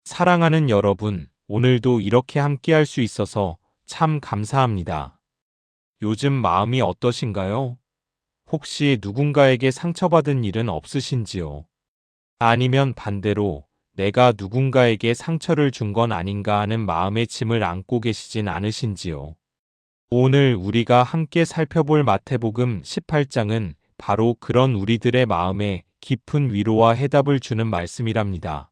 사랑하는 여러분, 오늘도 이렇게 함께할 수 있어서 참 감사합니다. 요즘 마음이 어떠신가요? 혹시 누군가에게 상처받은 일은 없으신지요? 아니면 반대로 내가 누군가에게 상처를 준 건 아닌가 하는 마음의 짐을 안고 계시진 않으신지요? 오늘 우리가 함께 살펴볼 마태복음 18장은 바로 그런 우리들의 마음에 깊은 위로와 해답을 주는 말씀이랍니다.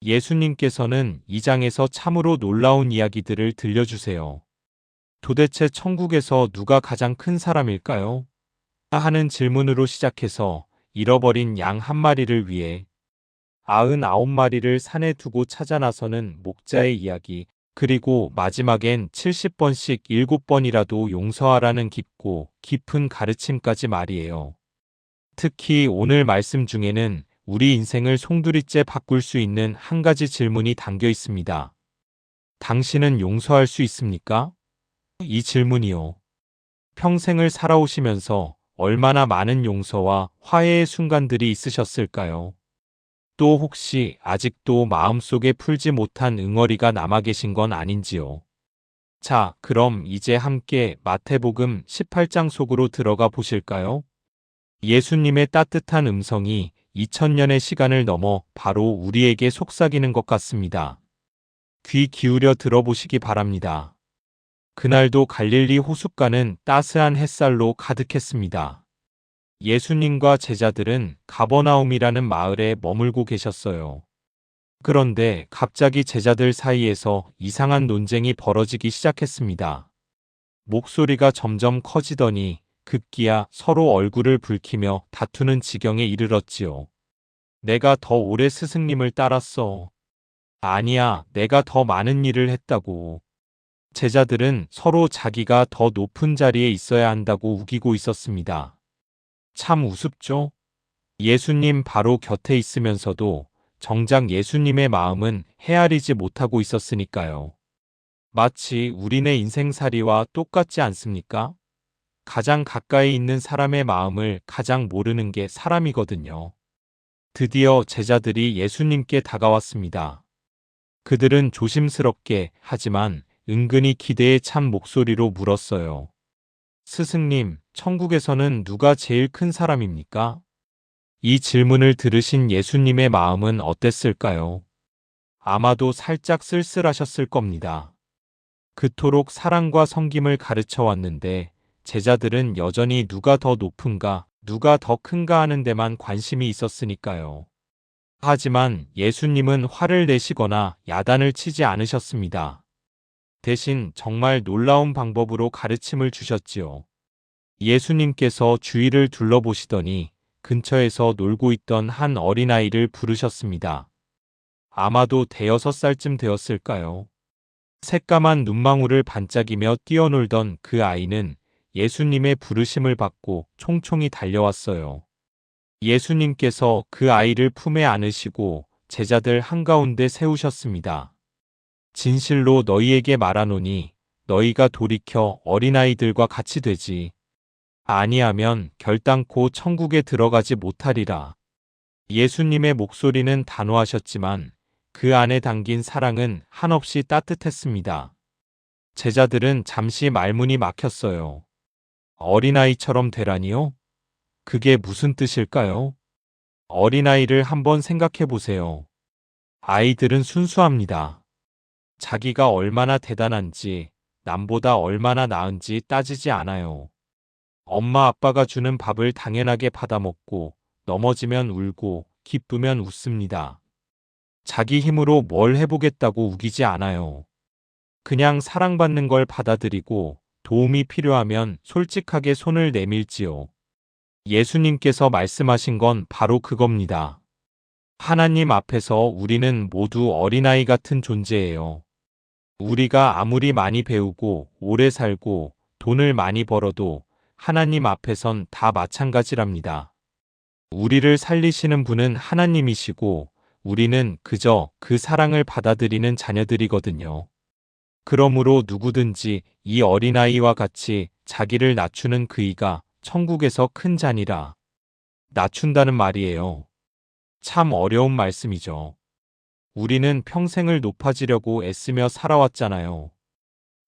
예수님께서는 이 장에서 참으로 놀라운 이야기들을 들려주세요. 도대체 천국에서 누가 가장 큰 사람일까요? 하는 질문으로 시작해서 잃어버린 양 한 마리를 위해 99마리를 산에 두고 찾아 나서는 목자의 이야기, 그리고 마지막엔 70번씩 7번이라도 용서하라는 깊고 깊은 가르침까지 말이에요. 특히 오늘 말씀 중에는 우리 인생을 송두리째 바꿀 수 있는 한 가지 질문이 담겨 있습니다. 당신은 용서할 수 있습니까? 이 질문이요. 평생을 살아오시면서 얼마나 많은 용서와 화해의 순간들이 있으셨을까요? 또 혹시 아직도 마음속에 풀지 못한 응어리가 남아 계신 건 아닌지요? 자, 그럼 이제 함께 마태복음 18장 속으로 들어가 보실까요? 예수님의 따뜻한 음성이 2000년의 시간을 넘어 바로 우리에게 속삭이는 것 같습니다. 귀 기울여 들어보시기 바랍니다. 그날도 갈릴리 호숫가는 따스한 햇살로 가득했습니다. 예수님과 제자들은 가버나움이라는 마을에 머물고 계셨어요. 그런데 갑자기 제자들 사이에서 이상한 논쟁이 벌어지기 시작했습니다. 목소리가 점점 커지더니 급기야 서로 얼굴을 붉히며 다투는 지경에 이르렀지요. 내가 더 오래 스승님을 따랐어. 아니야, 내가 더 많은 일을 했다고. 제자들은 서로 자기가 더 높은 자리에 있어야 한다고 우기고 있었습니다. 참 우습죠? 예수님 바로 곁에 있으면서도 정작 예수님의 마음은 헤아리지 못하고 있었으니까요. 마치 우리네 인생살이와 똑같지 않습니까? 가장 가까이 있는 사람의 마음을 가장 모르는 게 사람이거든요. 드디어 제자들이 예수님께 다가왔습니다. 그들은 조심스럽게 하지만 은근히 기대에 찬 목소리로 물었어요. 스승님, 천국에서는 누가 제일 큰 사람입니까? 이 질문을 들으신 예수님의 마음은 어땠을까요? 아마도 살짝 쓸쓸하셨을 겁니다. 그토록 사랑과 섬김을 가르쳐 왔는데 제자들은 여전히 누가 더 높은가, 누가 더 큰가 하는 데만 관심이 있었으니까요. 하지만 예수님은 화를 내시거나 야단을 치지 않으셨습니다. 대신 정말 놀라운 방법으로 가르침을 주셨지요. 예수님께서 주위를 둘러보시더니 근처에서 놀고 있던 한 어린아이를 부르셨습니다. 아마도 대여섯 살쯤 되었을까요? 새까만 눈망울을 반짝이며 뛰어놀던 그 아이는 예수님의 부르심을 받고 총총히 달려왔어요. 예수님께서 그 아이를 품에 안으시고 제자들 한가운데 세우셨습니다. 진실로 너희에게 말하노니 너희가 돌이켜 어린아이들과 같이 되지 아니하면 결단코 천국에 들어가지 못하리라. 예수님의 목소리는 단호하셨지만 그 안에 담긴 사랑은 한없이 따뜻했습니다. 제자들은 잠시 말문이 막혔어요. 어린아이처럼 되라니요? 그게 무슨 뜻일까요? 어린아이를 한번 생각해 보세요. 아이들은 순수합니다. 자기가 얼마나 대단한지, 남보다 얼마나 나은지 따지지 않아요. 엄마 아빠가 주는 밥을 당연하게 받아먹고, 넘어지면 울고, 기쁘면 웃습니다. 자기 힘으로 뭘 해보겠다고 우기지 않아요. 그냥 사랑받는 걸 받아들이고, 도움이 필요하면 솔직하게 손을 내밀지요. 예수님께서 말씀하신 건 바로 그겁니다. 하나님 앞에서 우리는 모두 어린아이 같은 존재예요. 우리가 아무리 많이 배우고 오래 살고 돈을 많이 벌어도 하나님 앞에선 다 마찬가지랍니다. 우리를 살리시는 분은 하나님이시고 우리는 그저 그 사랑을 받아들이는 자녀들이거든요. 그러므로 누구든지 이 어린아이와 같이 자기를 낮추는 그이가 천국에서 큰 자니라. 낮춘다는 말이에요. 참 어려운 말씀이죠. 우리는 평생을 높아지려고 애쓰며 살아왔잖아요.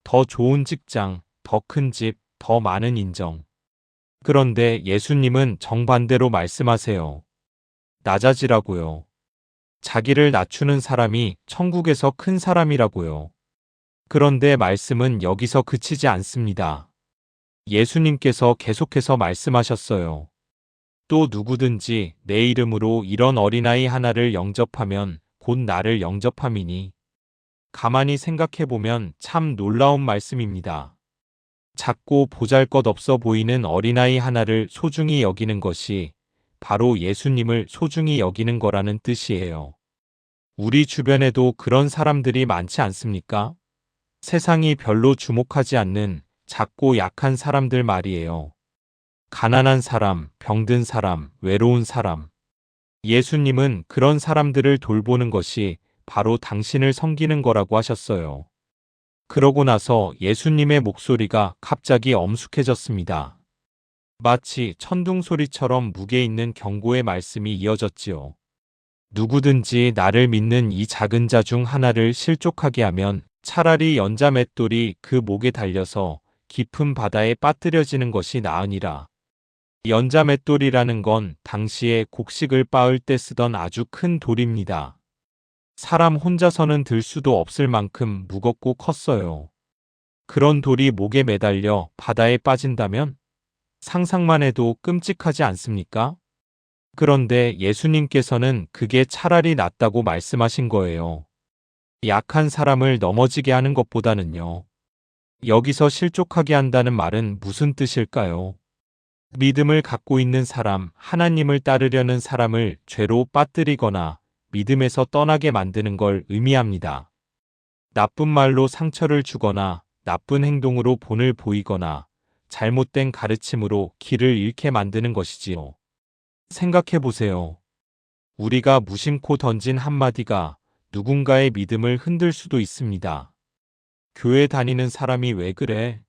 더 좋은 직장, 더 큰 집, 더 많은 인정. 그런데 예수님은 정반대로 말씀하세요. 낮아지라고요. 자기를 낮추는 사람이 천국에서 큰 사람이라고요. 그런데 말씀은 여기서 그치지 않습니다. 예수님께서 계속해서 말씀하셨어요. 또 누구든지 내 이름으로 이런 어린아이 하나를 영접하면 곧 나를 영접함이니. 가만히 생각해보면 참 놀라운 말씀입니다. 작고 보잘것없어 보이는 어린아이 하나를 소중히 여기는 것이 바로 예수님을 소중히 여기는 거라는 뜻이에요. 우리 주변에도 그런 사람들이 많지 않습니까? 세상이 별로 주목하지 않는 작고 약한 사람들 말이에요. 가난한 사람, 병든 사람, 외로운 사람. 예수님은 그런 사람들을 돌보는 것이 바로 당신을 섬기는 거라고 하셨어요. 그러고 나서 예수님의 목소리가 갑자기 엄숙해졌습니다. 마치 천둥 소리처럼 무게 있는 경고의 말씀이 이어졌지요. 누구든지 나를 믿는 이 작은 자 중 하나를 실족하게 하면 차라리 연자 맷돌이 그 목에 달려서 깊은 바다에 빠뜨려지는 것이 나으니라. 연자 맷돌이라는 건 당시에 곡식을 빻을 때 쓰던 아주 큰 돌입니다. 사람 혼자서는 들 수도 없을 만큼 무겁고 컸어요. 그런 돌이 목에 매달려 바다에 빠진다면 상상만 해도 끔찍하지 않습니까? 그런데 예수님께서는 그게 차라리 낫다고 말씀하신 거예요. 약한 사람을 넘어지게 하는 것보다는요. 여기서 실족하게 한다는 말은 무슨 뜻일까요? 믿음을 갖고 있는 사람, 하나님을 따르려는 사람을 죄로 빠뜨리거나 믿음에서 떠나게 만드는 걸 의미합니다. 나쁜 말로 상처를 주거나 나쁜 행동으로 본을 보이거나 잘못된 가르침으로 길을 잃게 만드는 것이지요. 생각해 보세요. 우리가 무심코 던진 한마디가 누군가의 믿음을 흔들 수도 있습니다. 교회 다니는 사람이 왜 그래?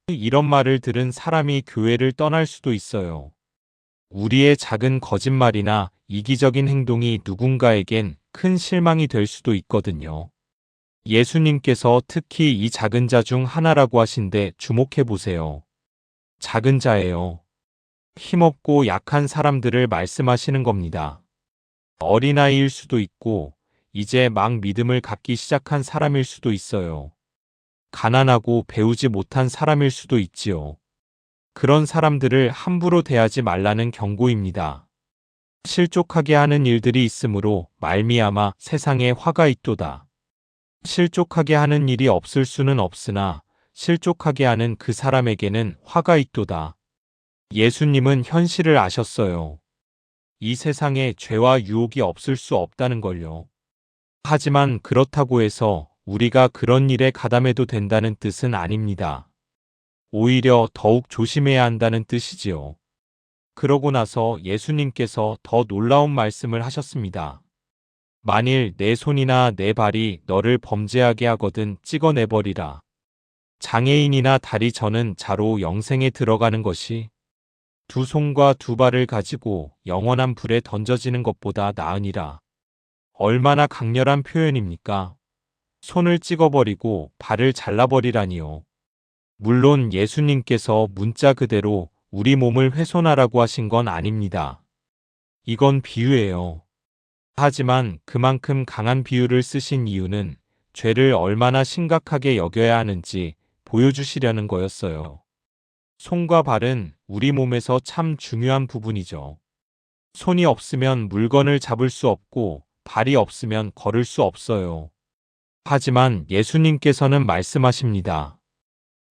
이런 말을 들은 사람이 교회를 떠날 수도 있어요. 우리의 작은 거짓말이나 이기적인 행동이 누군가에겐 큰 실망이 될 수도 있거든요. 예수님께서 특히 이 작은 자 중 하나라고 하신데 주목해 보세요. 작은 자예요. 힘없고 약한 사람들을 말씀하시는 겁니다. 어린아이일 수도 있고 이제 막 믿음을 갖기 시작한 사람일 수도 있어요. 가난하고 배우지 못한 사람일 수도 있지요. 그런 사람들을 함부로 대하지 말라는 경고입니다. 실족하게 하는 일들이 있으므로 말미암아 세상에 화가 있도다. 실족하게 하는 일이 없을 수는 없으나 실족하게 하는 그 사람에게는 화가 있도다. 예수님은 현실을 아셨어요. 이 세상에 죄와 유혹이 없을 수 없다는 걸요. 하지만 그렇다고 해서 우리가 그런 일에 가담해도 된다는 뜻은 아닙니다. 오히려 더욱 조심해야 한다는 뜻이지요. 그러고 나서 예수님께서 더 놀라운 말씀을 하셨습니다. 만일 내 손이나 내 발이 너를 범죄하게 하거든 찍어내버리라. 장애인이나 다리 저는 자로 영생에 들어가는 것이 두 손과 두 발을 가지고 영원한 불에 던져지는 것보다 나으니라. 얼마나 강렬한 표현입니까? 손을 찍어버리고 발을 잘라버리라니요. 물론 예수님께서 문자 그대로 우리 몸을 훼손하라고 하신 건 아닙니다. 이건 비유예요. 하지만 그만큼 강한 비유를 쓰신 이유는 죄를 얼마나 심각하게 여겨야 하는지 보여주시려는 거였어요. 손과 발은 우리 몸에서 참 중요한 부분이죠. 손이 없으면 물건을 잡을 수 없고 발이 없으면 걸을 수 없어요. 하지만 예수님께서는 말씀하십니다.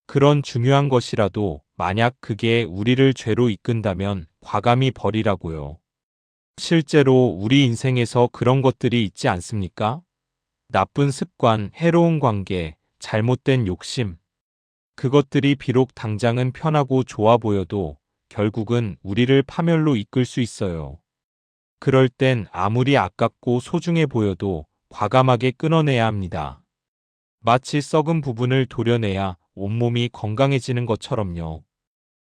그런 중요한 것이라도 만약 그게 우리를 죄로 이끈다면 과감히 버리라고요. 실제로 우리 인생에서 그런 것들이 있지 않습니까? 나쁜 습관, 해로운 관계, 잘못된 욕심. 그것들이 비록 당장은 편하고 좋아 보여도 결국은 우리를 파멸로 이끌 수 있어요. 그럴 땐 아무리 아깝고 소중해 보여도 과감하게 끊어내야 합니다. 마치 썩은 부분을 도려내야 온몸이 건강해지는 것처럼요.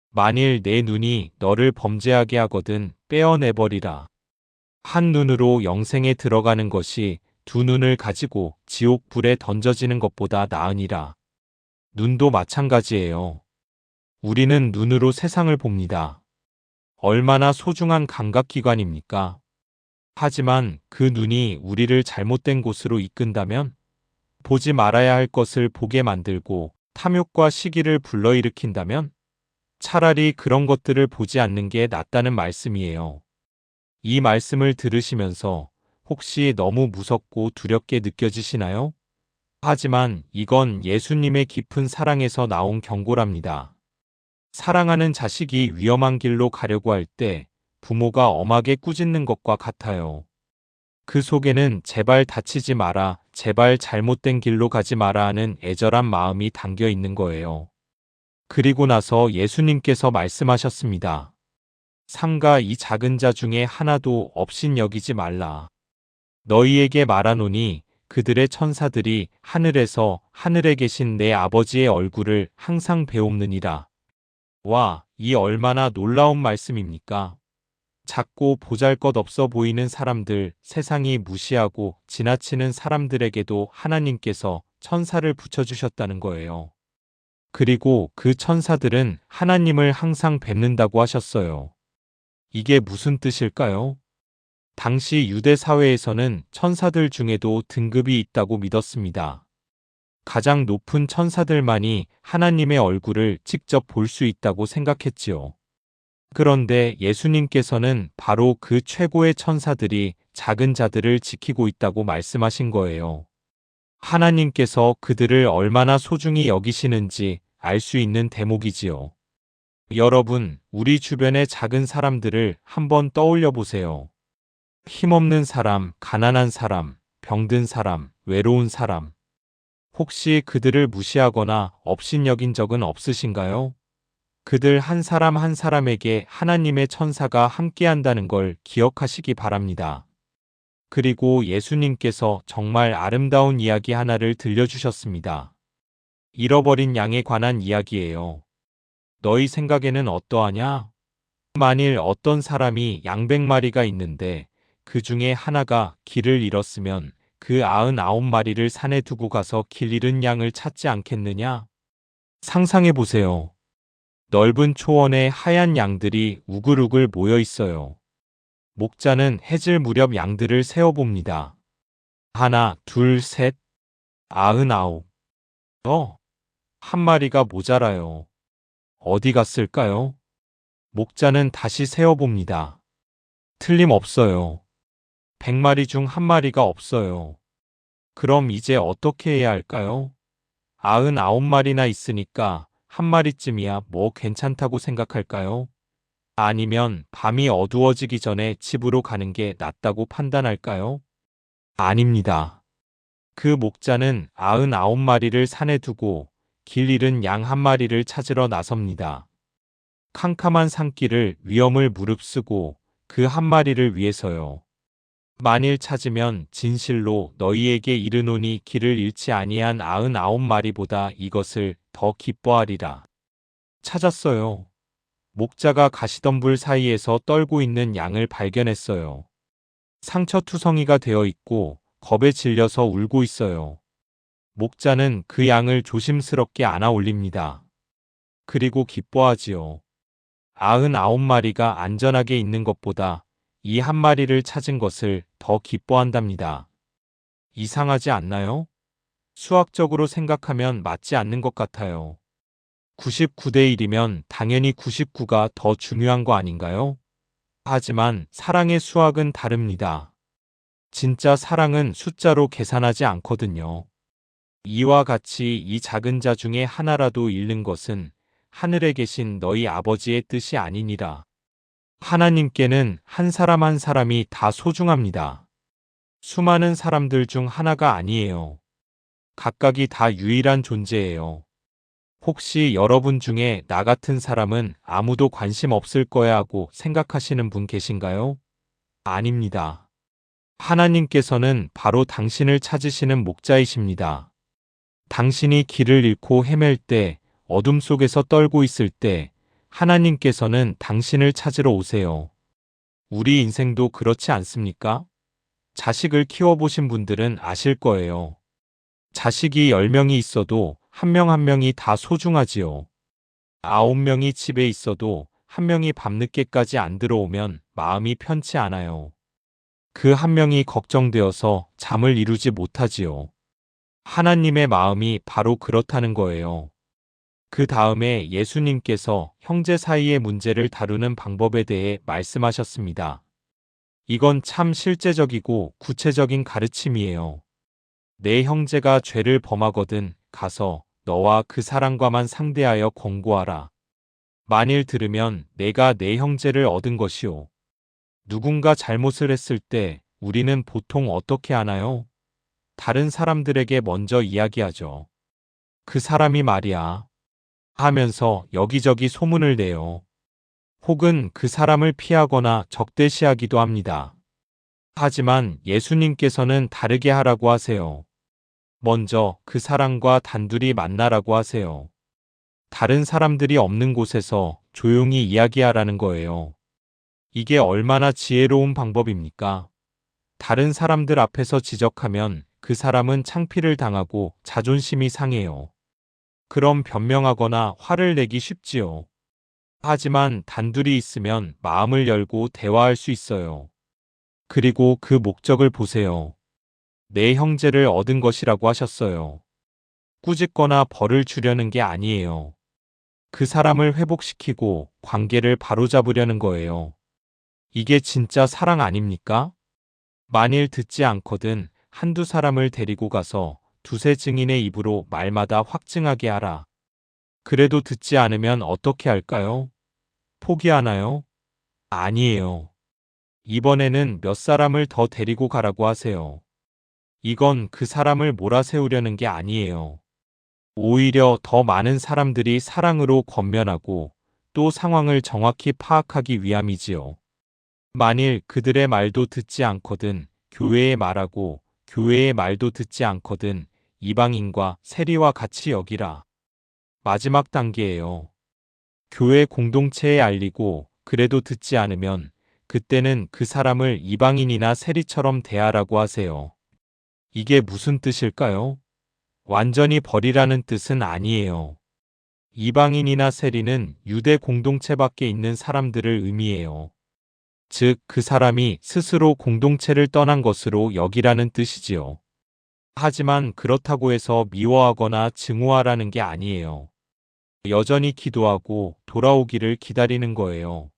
만일 내 눈이 너를 범죄하게 하거든 떼어내버리라. 한 눈으로 영생에 들어가는 것이 두 눈을 가지고 지옥 불에 던져지는 것보다 나으니라. 눈도 마찬가지예요. 우리는 눈으로 세상을 봅니다. 얼마나 소중한 감각기관입니까? 하지만 그 눈이 우리를 잘못된 곳으로 이끈다면 보지 말아야 할 것을 보게 만들고 탐욕과 시기를 불러일으킨다면 차라리 그런 것들을 보지 않는 게 낫다는 말씀이에요. 이 말씀을 들으시면서 혹시 너무 무섭고 두렵게 느껴지시나요? 하지만 이건 예수님의 깊은 사랑에서 나온 경고랍니다. 사랑하는 자식이 위험한 길로 가려고 할 때 부모가 엄하게 꾸짖는 것과 같아요. 그 속에는 제발 다치지 마라, 제발 잘못된 길로 가지 마라 하는 애절한 마음이 담겨 있는 거예요. 그리고 나서 예수님께서 말씀하셨습니다. 삼가 이 작은 자 중에 하나도 없인 여기지 말라. 너희에게 말하노니 그들의 천사들이 하늘에서 하늘에 계신 내 아버지의 얼굴을 항상 배옵느니라. 와, 이 얼마나 놀라운 말씀입니까? 작고 보잘것없어 보이는 사람들, 세상이 무시하고 지나치는 사람들에게도 하나님께서 천사를 붙여주셨다는 거예요. 그리고 그 천사들은 하나님을 항상 뵙는다고 하셨어요. 이게 무슨 뜻일까요? 당시 유대 사회에서는 천사들 중에도 등급이 있다고 믿었습니다. 가장 높은 천사들만이 하나님의 얼굴을 직접 볼 수 있다고 생각했지요. 그런데 예수님께서는 바로 그 최고의 천사들이 작은 자들을 지키고 있다고 말씀하신 거예요. 하나님께서 그들을 얼마나 소중히 여기시는지 알 수 있는 대목이지요. 여러분, 우리 주변의 작은 사람들을 한번 떠올려 보세요. 힘없는 사람, 가난한 사람, 병든 사람, 외로운 사람. 혹시 그들을 무시하거나 업신여긴 적은 없으신가요? 그들 한 사람 한 사람에게 하나님의 천사가 함께한다는 걸 기억하시기 바랍니다. 그리고 예수님께서 정말 아름다운 이야기 하나를 들려주셨습니다. 잃어버린 양에 관한 이야기예요. 너희 생각에는 어떠하냐? 만일 어떤 사람이 양 100마리가 있는데 그 중에 하나가 길을 잃었으면 그 99마리를 산에 두고 가서 길 잃은 양을 찾지 않겠느냐? 상상해 보세요. 넓은 초원에 하얀 양들이 우글우글 모여 있어요. 목자는 해질 무렵 양들을 세어봅니다. 하나, 둘, 셋, 99. 한 마리가 모자라요. 어디 갔을까요? 목자는 다시 세어봅니다. 틀림없어요. 100마리 중 한 마리가 없어요. 그럼 이제 어떻게 해야 할까요? 99마리나 있으니까 한 마리쯤이야 뭐 괜찮다고 생각할까요? 아니면 밤이 어두워지기 전에 집으로 가는 게 낫다고 판단할까요? 아닙니다. 그 목자는 99마리를 산에 두고 길 잃은 양 한 마리를 찾으러 나섭니다. 캄캄한 산길을 위험을 무릅쓰고 그 한 마리를 위해서요. 만일 찾으면 진실로 너희에게 이르노니 길을 잃지 아니한 99마리보다 이것을 더 기뻐하리라. 찾았어요. 목자가 가시덤불 사이에서 떨고 있는 양을 발견했어요. 상처투성이가 되어 있고 겁에 질려서 울고 있어요. 목자는 그 양을 조심스럽게 안아 올립니다. 그리고 기뻐하지요. 99마리가 안전하게 있는 것보다 이 한 마리를 찾은 것을 더 기뻐한답니다. 이상하지 않나요? 수학적으로 생각하면 맞지 않는 것 같아요. 99대 1이면 당연히 99가 더 중요한 거 아닌가요? 하지만 사랑의 수학은 다릅니다. 진짜 사랑은 숫자로 계산하지 않거든요. 이와 같이 이 작은 자 중에 하나라도 잃는 것은 하늘에 계신 너희 아버지의 뜻이 아니니라. 하나님께는 한 사람 한 사람이 다 소중합니다. 수많은 사람들 중 하나가 아니에요. 각각이 다 유일한 존재예요. 혹시 여러분 중에 나 같은 사람은 아무도 관심 없을 거야 하고 생각하시는 분 계신가요? 아닙니다. 하나님께서는 바로 당신을 찾으시는 목자이십니다. 당신이 길을 잃고 헤맬 때, 어둠 속에서 떨고 있을 때, 하나님께서는 당신을 찾으러 오세요. 우리 인생도 그렇지 않습니까? 자식을 키워보신 분들은 아실 거예요. 자식이 10명이 있어도 한 명 한 명이 다 소중하지요. 9명이 집에 있어도 한 명이 밤늦게까지 안 들어오면 마음이 편치 않아요. 그 한 명이 걱정되어서 잠을 이루지 못하지요. 하나님의 마음이 바로 그렇다는 거예요. 그 다음에 예수님께서 형제 사이의 문제를 다루는 방법에 대해 말씀하셨습니다. 이건 참 실제적이고 구체적인 가르침이에요. 내 형제가 죄를 범하거든 가서 너와 그 사람과만 상대하여 권고하라. 만일 들으면 내가 내 형제를 얻은 것이요. 누군가 잘못을 했을 때 우리는 보통 어떻게 하나요? 다른 사람들에게 먼저 이야기하죠. 그 사람이 말이야 하면서 여기저기 소문을 내요. 혹은 그 사람을 피하거나 적대시하기도 합니다. 하지만 예수님께서는 다르게 하라고 하세요. 먼저 그 사람과 단둘이 만나라고 하세요. 다른 사람들이 없는 곳에서 조용히 이야기하라는 거예요. 이게 얼마나 지혜로운 방법입니까? 다른 사람들 앞에서 지적하면 그 사람은 창피를 당하고 자존심이 상해요. 그럼 변명하거나 화를 내기 쉽지요. 하지만 단둘이 있으면 마음을 열고 대화할 수 있어요. 그리고 그 목적을 보세요. 내 형제를 얻은 것이라고 하셨어요. 꾸짖거나 벌을 주려는 게 아니에요. 그 사람을 회복시키고 관계를 바로잡으려는 거예요. 이게 진짜 사랑 아닙니까? 만일 듣지 않거든 한두 사람을 데리고 가서 두세 증인의 입으로 말마다 확증하게 하라. 그래도 듣지 않으면 어떻게 할까요? 포기하나요? 아니에요. 이번에는 몇 사람을 더 데리고 가라고 하세요. 이건 그 사람을 몰아세우려는 게 아니에요. 오히려 더 많은 사람들이 사랑으로 권면하고 또 상황을 정확히 파악하기 위함이지요. 만일 그들의 말도 듣지 않거든 교회의 말하고 교회의 말도 듣지 않거든 이방인과 세리와 같이 여기라. 마지막 단계예요. 교회 공동체에 알리고 그래도 듣지 않으면 그때는 그 사람을 이방인이나 세리처럼 대하라고 하세요. 이게 무슨 뜻일까요? 완전히 버리라는 뜻은 아니에요. 이방인이나 세리는 유대 공동체밖에 있는 사람들을 의미해요. 즉, 그 사람이 스스로 공동체를 떠난 것으로 여기라는 뜻이지요. 하지만 그렇다고 해서 미워하거나 증오하라는 게 아니에요. 여전히 기도하고 돌아오기를 기다리는 거예요.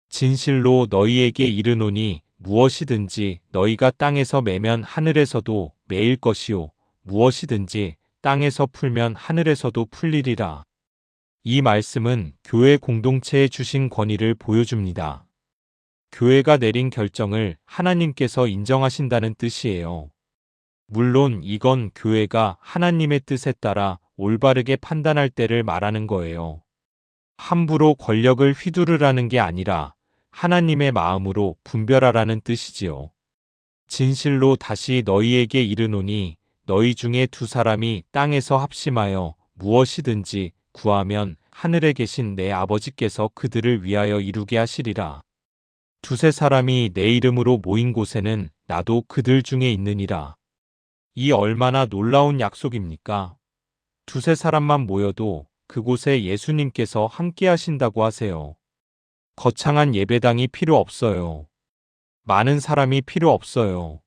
진실로 너희에게 이르노니 무엇이든지 너희가 땅에서 매면 하늘에서도 매일 것이요 무엇이든지 땅에서 풀면 하늘에서도 풀리리라. 이 말씀은 교회 공동체에 주신 권위를 보여줍니다. 교회가 내린 결정을 하나님께서 인정하신다는 뜻이에요. 물론 이건 교회가 하나님의 뜻에 따라 올바르게 판단할 때를 말하는 거예요. 함부로 권력을 휘두르라는 게 아니라 하나님의 마음으로 분별하라는 뜻이지요. 진실로 다시 너희에게 이르노니 너희 중에 두 사람이 땅에서 합심하여 무엇이든지 구하면 하늘에 계신 내 아버지께서 그들을 위하여 이루게 하시리라. 두세 사람이 내 이름으로 모인 곳에는 나도 그들 중에 있느니라. 이 얼마나 놀라운 약속입니까? 두세 사람만 모여도 그곳에 예수님께서 함께 하신다고 하세요. 거창한 예배당이 필요 없어요. 많은 사람이 필요 없어요.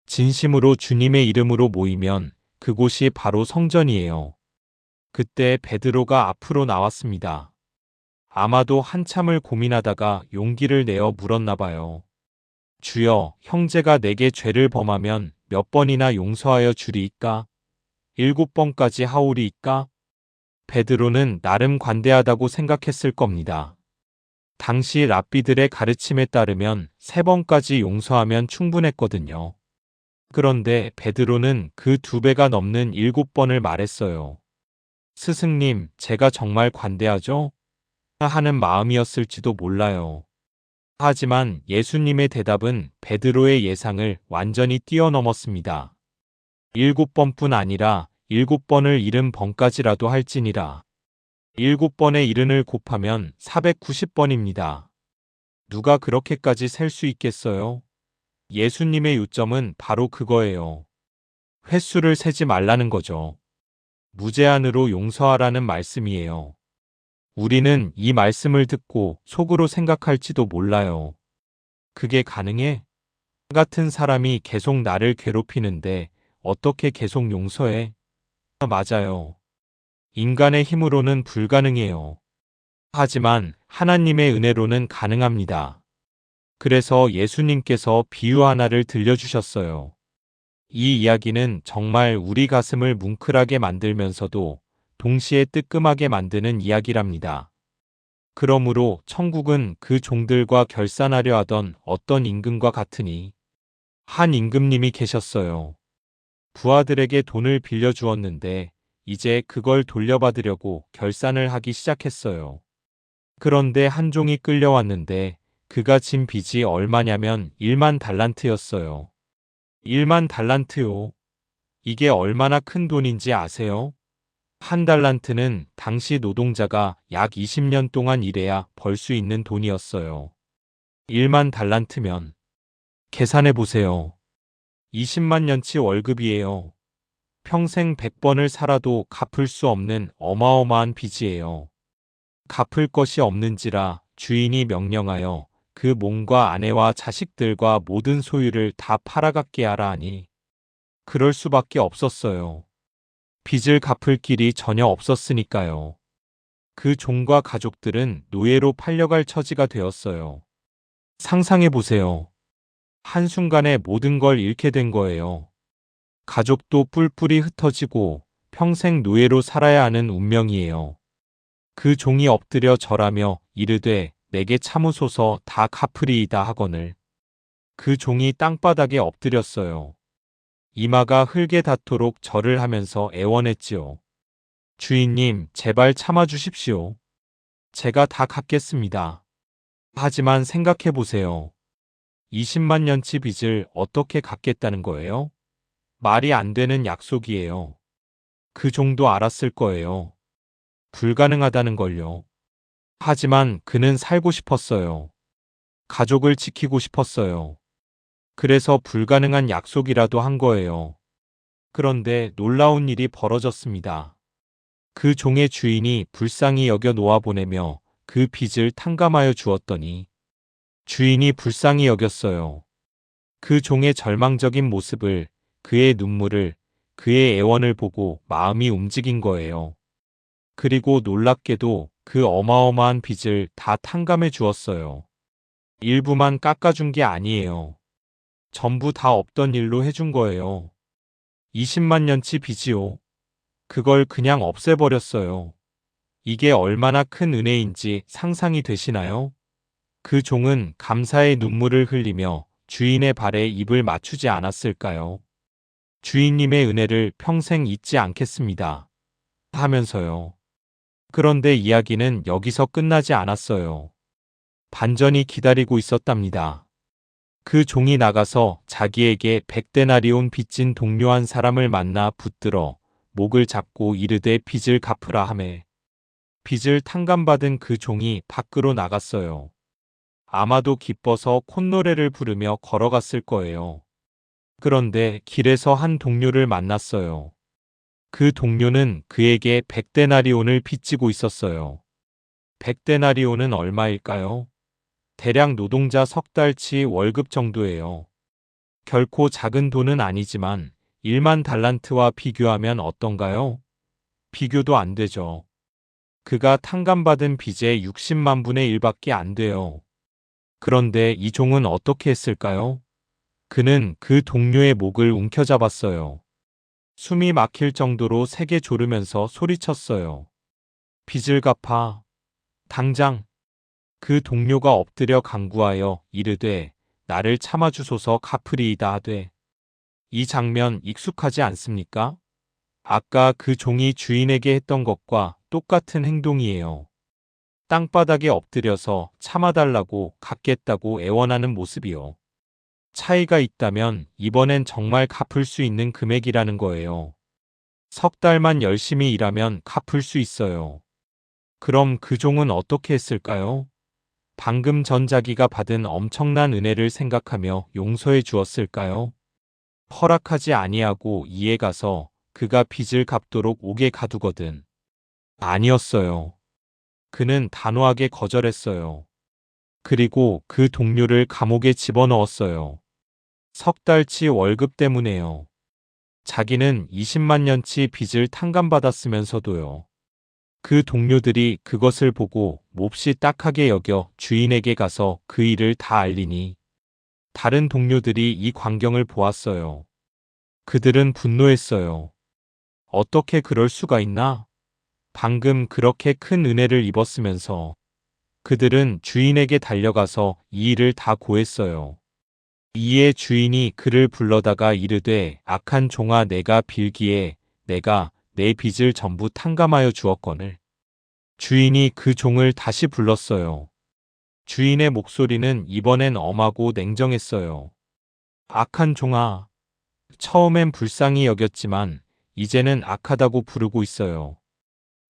진심으로 주님의 이름으로 모이면 그곳이 바로 성전이에요. 그때 베드로가 앞으로 나왔습니다. 아마도 한참을 고민하다가 용기를 내어 물었나 봐요. 주여, 형제가 내게 죄를 범하면 몇 번이나 용서하여 주리이까? 7번까지 하오리이까? 베드로는 나름 관대하다고 생각했을 겁니다. 당시 랍비들의 가르침에 따르면 3번까지 용서하면 충분했거든요. 그런데 베드로는 그 2배가 넘는 7번을 말했어요. 스승님, 제가 정말 관대하죠? 하는 마음이었을지도 몰라요. 하지만 예수님의 대답은 베드로의 예상을 완전히 뛰어넘었습니다. 7번뿐 아니라 7번을 70번까지라도 할지니라. 7번의 70을 곱하면 490번입니다. 누가 그렇게까지 셀 수 있겠어요? 예수님의 요점은 바로 그거예요. 횟수를 세지 말라는 거죠. 무제한으로 용서하라는 말씀이에요. 우리는 이 말씀을 듣고 속으로 생각할지도 몰라요. 그게 가능해? 같은 사람이 계속 나를 괴롭히는데 어떻게 계속 용서해? 맞아요. 인간의 힘으로는 불가능해요. 하지만 하나님의 은혜로는 가능합니다. 그래서 예수님께서 비유 하나를 들려주셨어요. 이 이야기는 정말 우리 가슴을 뭉클하게 만들면서도 동시에 뜨끔하게 만드는 이야기랍니다. 그러므로 천국은 그 종들과 결산하려 하던 어떤 임금과 같으니 한 임금님이 계셨어요. 부하들에게 돈을 빌려주었는데 이제 그걸 돌려받으려고 결산을 하기 시작했어요. 그런데 한 종이 끌려왔는데 그가 진 빚이 얼마냐면 1만 달란트였어요. 1만 달란트요. 이게 얼마나 큰 돈인지 아세요? 한 달란트는 당시 노동자가 약 20년 동안 일해야 벌 수 있는 돈이었어요. 1만 달란트면 계산해 보세요. 20만 년치 월급이에요. 평생 100번을 살아도 갚을 수 없는 어마어마한 빚이에요. 갚을 것이 없는지라 주인이 명령하여 그 몸과 아내와 자식들과 모든 소유를 다 팔아갖게 하라 하니 그럴 수밖에 없었어요. 빚을 갚을 길이 전혀 없었으니까요. 그 종과 가족들은 노예로 팔려갈 처지가 되었어요. 상상해 보세요. 한순간에 모든 걸 잃게 된 거예요. 가족도 뿔뿔이 흩어지고 평생 노예로 살아야 하는 운명이에요. 그 종이 엎드려 절하며 이르되 내게 참으소서 다 갚으리이다 하거늘 그 종이 땅바닥에 엎드렸어요. 이마가 흙에 닿도록 절을 하면서 애원했지요. 주인님, 제발 참아주십시오. 제가 다 갚겠습니다. 하지만 생각해 보세요. 20만 년치 빚을 어떻게 갚겠다는 거예요? 말이 안 되는 약속이에요. 그 종도 알았을 거예요. 불가능하다는 걸요. 하지만 그는 살고 싶었어요. 가족을 지키고 싶었어요. 그래서 불가능한 약속이라도 한 거예요. 그런데 놀라운 일이 벌어졌습니다. 그 종의 주인이 불쌍히 여겨 놓아보내며 그 빚을 탕감하여 주었더니 주인이 불쌍히 여겼어요. 그 종의 절망적인 모습을, 그의 눈물을, 그의 애원을 보고 마음이 움직인 거예요. 그리고 놀랍게도 그 어마어마한 빚을 다 탕감해 주었어요. 일부만 깎아준 게 아니에요. 전부 다 없던 일로 해준 거예요. 20만 년치 빚이요. 그걸 그냥 없애버렸어요. 이게 얼마나 큰 은혜인지 상상이 되시나요? 그 종은 감사의 눈물을 흘리며 주인의 발에 입을 맞추지 않았을까요? 주인님의 은혜를 평생 잊지 않겠습니다. 하면서요. 그런데 이야기는 여기서 끝나지 않았어요. 반전이 기다리고 있었답니다. 그 종이 나가서 자기에게 100데나리온 빚진 동료 한 사람을 만나 붙들어 목을 잡고 이르되 빚을 갚으라 하매 빚을 탕감받은 그 종이 밖으로 나갔어요. 아마도 기뻐서 콧노래를 부르며 걸어갔을 거예요. 그런데 길에서 한 동료를 만났어요. 그 동료는 그에게 100데나리온을 빚지고 있었어요. 100데나리온은 얼마일까요? 대략 노동자 석 달치 월급 정도예요. 결코 작은 돈은 아니지만 1만 달란트와 비교하면 어떤가요? 비교도 안 되죠. 그가 탕감받은 빚의 60만 분의 1밖에 안 돼요. 그런데 이 종은 어떻게 했을까요? 그는 그 동료의 목을 움켜잡았어요. 숨이 막힐 정도로 세게 조르면서 소리쳤어요. 빚을 갚아. 당장. 그 동료가 엎드려 간구하여 이르되 나를 참아주소서 갚으리이다 하되 이 장면 익숙하지 않습니까? 아까 그 종이 주인에게 했던 것과 똑같은 행동이에요. 땅바닥에 엎드려서 참아달라고 갚겠다고 애원하는 모습이요. 차이가 있다면 이번엔 정말 갚을 수 있는 금액이라는 거예요. 석 달만 열심히 일하면 갚을 수 있어요. 그럼 그 종은 어떻게 했을까요? 방금 전 자기가 받은 엄청난 은혜를 생각하며 용서해 주었을까요? 허락하지 아니하고 이에 가서 그가 빚을 갚도록 옥에 가두거든. 아니었어요. 그는 단호하게 거절했어요. 그리고 그 동료를 감옥에 집어넣었어요. 석 달치 월급 때문에요. 자기는 20만 년치 빚을 탕감받았으면서도요. 그 동료들이 그것을 보고 몹시 딱하게 여겨 주인에게 가서 그 일을 다 알리니 다른 동료들이 이 광경을 보았어요. 그들은 분노했어요. 어떻게 그럴 수가 있나? 방금 그렇게 큰 은혜를 입었으면서 그들은 주인에게 달려가서 이 일을 다 고했어요. 이에 주인이 그를 불러다가 이르되 악한 종아 내가 빌기에 내가 내 빚을 전부 탕감하여 주었거늘. 주인이 그 종을 다시 불렀어요. 주인의 목소리는 이번엔 엄하고 냉정했어요. 악한 종아, 처음엔 불쌍히 여겼지만 이제는 악하다고 부르고 있어요.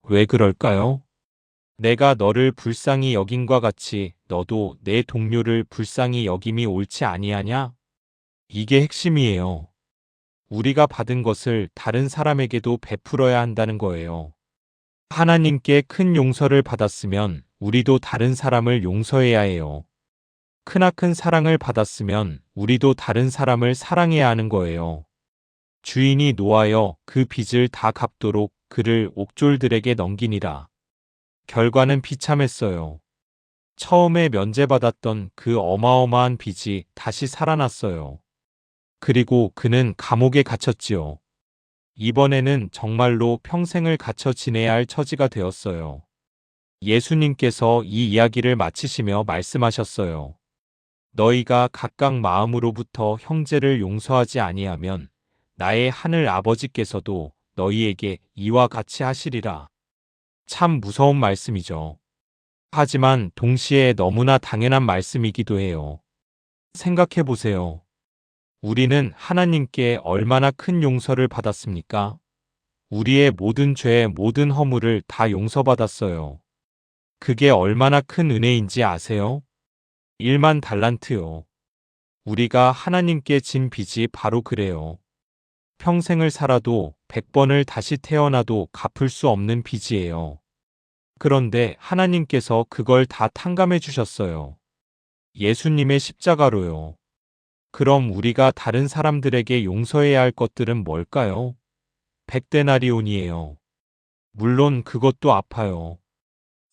왜 그럴까요? 내가 너를 불쌍히 여김과 같이 너도 내 동료를 불쌍히 여김이 옳지 아니하냐? 이게 핵심이에요. 우리가 받은 것을 다른 사람에게도 베풀어야 한다는 거예요. 하나님께 큰 용서를 받았으면 우리도 다른 사람을 용서해야 해요. 크나큰 사랑을 받았으면 우리도 다른 사람을 사랑해야 하는 거예요. 주인이 노하여 그 빚을 다 갚도록 그를 옥졸들에게 넘기니라. 결과는 비참했어요. 처음에 면제받았던 그 어마어마한 빚이 다시 살아났어요. 그리고 그는 감옥에 갇혔지요. 이번에는 정말로 평생을 갇혀 지내야 할 처지가 되었어요. 예수님께서 이 이야기를 마치시며 말씀하셨어요. 너희가 각각 마음으로부터 형제를 용서하지 아니하면 나의 하늘 아버지께서도 너희에게 이와 같이 하시리라. 참 무서운 말씀이죠. 하지만 동시에 너무나 당연한 말씀이기도 해요. 생각해 보세요. 우리는 하나님께 얼마나 큰 용서를 받았습니까? 우리의 모든 죄, 모든 허물을 다 용서받았어요. 그게 얼마나 큰 은혜인지 아세요? 1만 달란트요. 우리가 하나님께 진 빚이 바로 그래요. 평생을 살아도 100번을 다시 태어나도 갚을 수 없는 빚이에요. 그런데 하나님께서 그걸 다 탕감해 주셨어요. 예수님의 십자가로요. 그럼 우리가 다른 사람들에게 용서해야 할 것들은 뭘까요? 100데나리온이에요. 물론 그것도 아파요.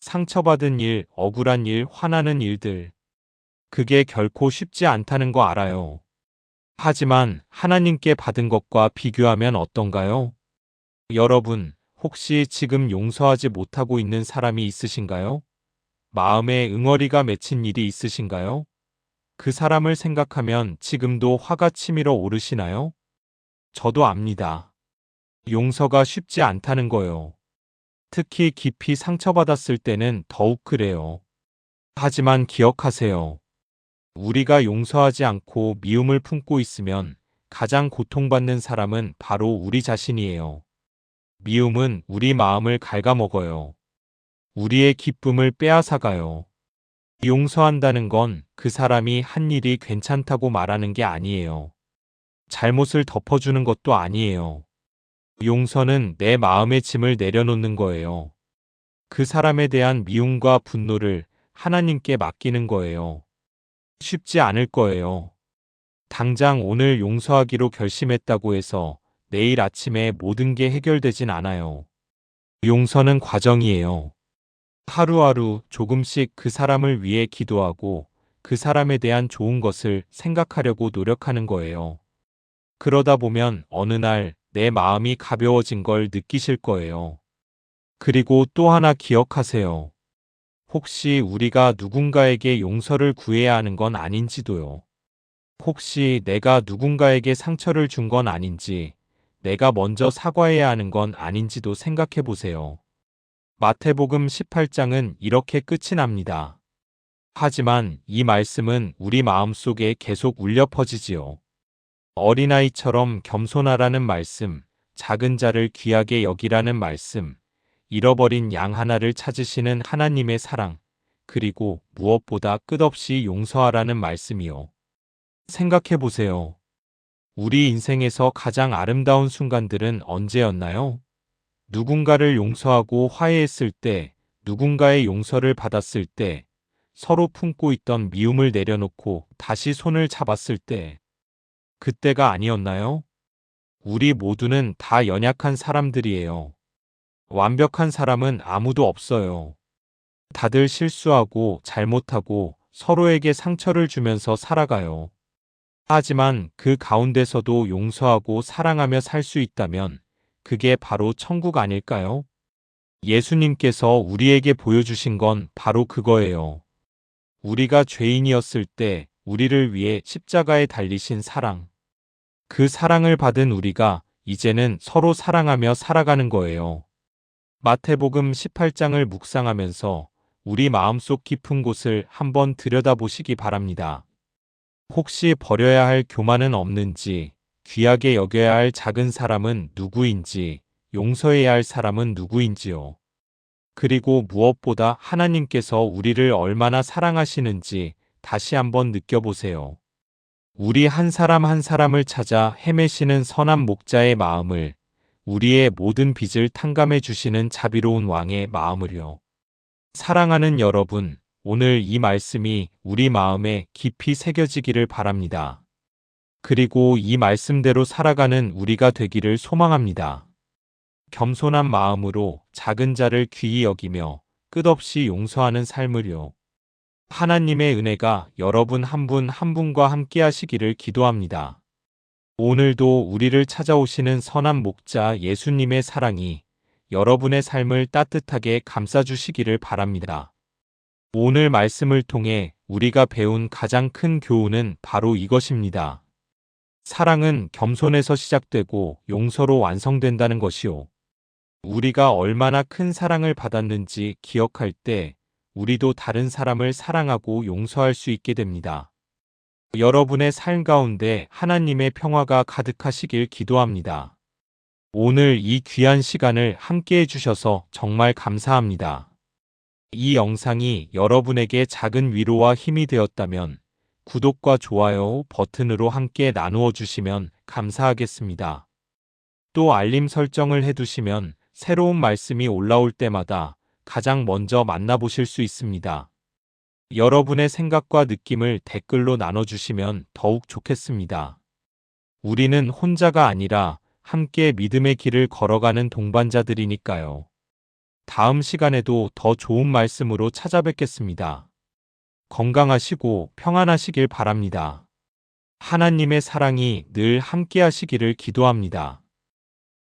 상처받은 일, 억울한 일, 화나는 일들. 그게 결코 쉽지 않다는 거 알아요. 하지만 하나님께 받은 것과 비교하면 어떤가요? 여러분, 혹시 지금 용서하지 못하고 있는 사람이 있으신가요? 마음에 응어리가 맺힌 일이 있으신가요? 그 사람을 생각하면 지금도 화가 치밀어 오르시나요? 저도 압니다. 용서가 쉽지 않다는 거요. 특히 깊이 상처받았을 때는 더욱 그래요. 하지만 기억하세요. 우리가 용서하지 않고 미움을 품고 있으면 가장 고통받는 사람은 바로 우리 자신이에요. 미움은 우리 마음을 갉아먹어요. 우리의 기쁨을 빼앗아가요. 용서한다는 건 그 사람이 한 일이 괜찮다고 말하는 게 아니에요. 잘못을 덮어주는 것도 아니에요. 용서는 내 마음의 짐을 내려놓는 거예요. 그 사람에 대한 미움과 분노를 하나님께 맡기는 거예요. 쉽지 않을 거예요. 당장 오늘 용서하기로 결심했다고 해서 내일 아침에 모든 게 해결되진 않아요. 용서는 과정이에요. 하루하루 조금씩 그 사람을 위해 기도하고 그 사람에 대한 좋은 것을 생각하려고 노력하는 거예요. 그러다 보면 어느 날 내 마음이 가벼워진 걸 느끼실 거예요. 그리고 또 하나 기억하세요. 혹시 우리가 누군가에게 용서를 구해야 하는 건 아닌지도요. 혹시 내가 누군가에게 상처를 준 건 아닌지, 내가 먼저 사과해야 하는 건 아닌지도 생각해 보세요. 마태복음 18장은 이렇게 끝이 납니다. 하지만 이 말씀은 우리 마음속에 계속 울려 퍼지지요. 어린아이처럼 겸손하라는 말씀, 작은 자를 귀하게 여기라는 말씀, 잃어버린 양 하나를 찾으시는 하나님의 사랑, 그리고 무엇보다 끝없이 용서하라는 말씀이요. 생각해 보세요. 우리 인생에서 가장 아름다운 순간들은 언제였나요? 누군가를 용서하고 화해했을 때, 누군가의 용서를 받았을 때, 서로 품고 있던 미움을 내려놓고 다시 손을 잡았을 때, 그때가 아니었나요? 우리 모두는 다 연약한 사람들이에요. 완벽한 사람은 아무도 없어요. 다들 실수하고 잘못하고 서로에게 상처를 주면서 살아가요. 하지만 그 가운데서도 용서하고 사랑하며 살 수 있다면 그게 바로 천국 아닐까요? 예수님께서 우리에게 보여주신 건 바로 그거예요. 우리가 죄인이었을 때 우리를 위해 십자가에 달리신 사랑. 그 사랑을 받은 우리가 이제는 서로 사랑하며 살아가는 거예요. 마태복음 18장을 묵상하면서 우리 마음속 깊은 곳을 한번 들여다보시기 바랍니다. 혹시 버려야 할 교만은 없는지, 귀하게 여겨야 할 작은 사람은 누구인지, 용서해야 할 사람은 누구인지요. 그리고 무엇보다 하나님께서 우리를 얼마나 사랑하시는지 다시 한번 느껴보세요. 우리 한 사람 한 사람을 찾아 헤매시는 선한 목자의 마음을, 우리의 모든 빚을 탕감해 주시는 자비로운 왕의 마음을요. 사랑하는 여러분, 오늘 이 말씀이 우리 마음에 깊이 새겨지기를 바랍니다. 그리고 이 말씀대로 살아가는 우리가 되기를 소망합니다. 겸손한 마음으로 작은 자를 귀히 여기며 끝없이 용서하는 삶을요. 하나님의 은혜가 여러분 한 분 한 분과 함께 하시기를 기도합니다. 오늘도 우리를 찾아오시는 선한 목자 예수님의 사랑이 여러분의 삶을 따뜻하게 감싸주시기를 바랍니다. 오늘 말씀을 통해 우리가 배운 가장 큰 교훈은 바로 이것입니다. 사랑은 겸손에서 시작되고 용서로 완성된다는 것이요. 우리가 얼마나 큰 사랑을 받았는지 기억할 때 우리도 다른 사람을 사랑하고 용서할 수 있게 됩니다. 여러분의 삶 가운데 하나님의 평화가 가득하시길 기도합니다. 오늘 이 귀한 시간을 함께 해주셔서 정말 감사합니다. 이 영상이 여러분에게 작은 위로와 힘이 되었다면 구독과 좋아요 버튼으로 함께 나누어 주시면 감사하겠습니다. 또 알림 설정을 해두시면 새로운 말씀이 올라올 때마다 가장 먼저 만나보실 수 있습니다. 여러분의 생각과 느낌을 댓글로 나눠주시면 더욱 좋겠습니다. 우리는 혼자가 아니라 함께 믿음의 길을 걸어가는 동반자들이니까요. 다음 시간에도 더 좋은 말씀으로 찾아뵙겠습니다. 건강하시고 평안하시길 바랍니다. 하나님의 사랑이 늘 함께 하시기를 기도합니다.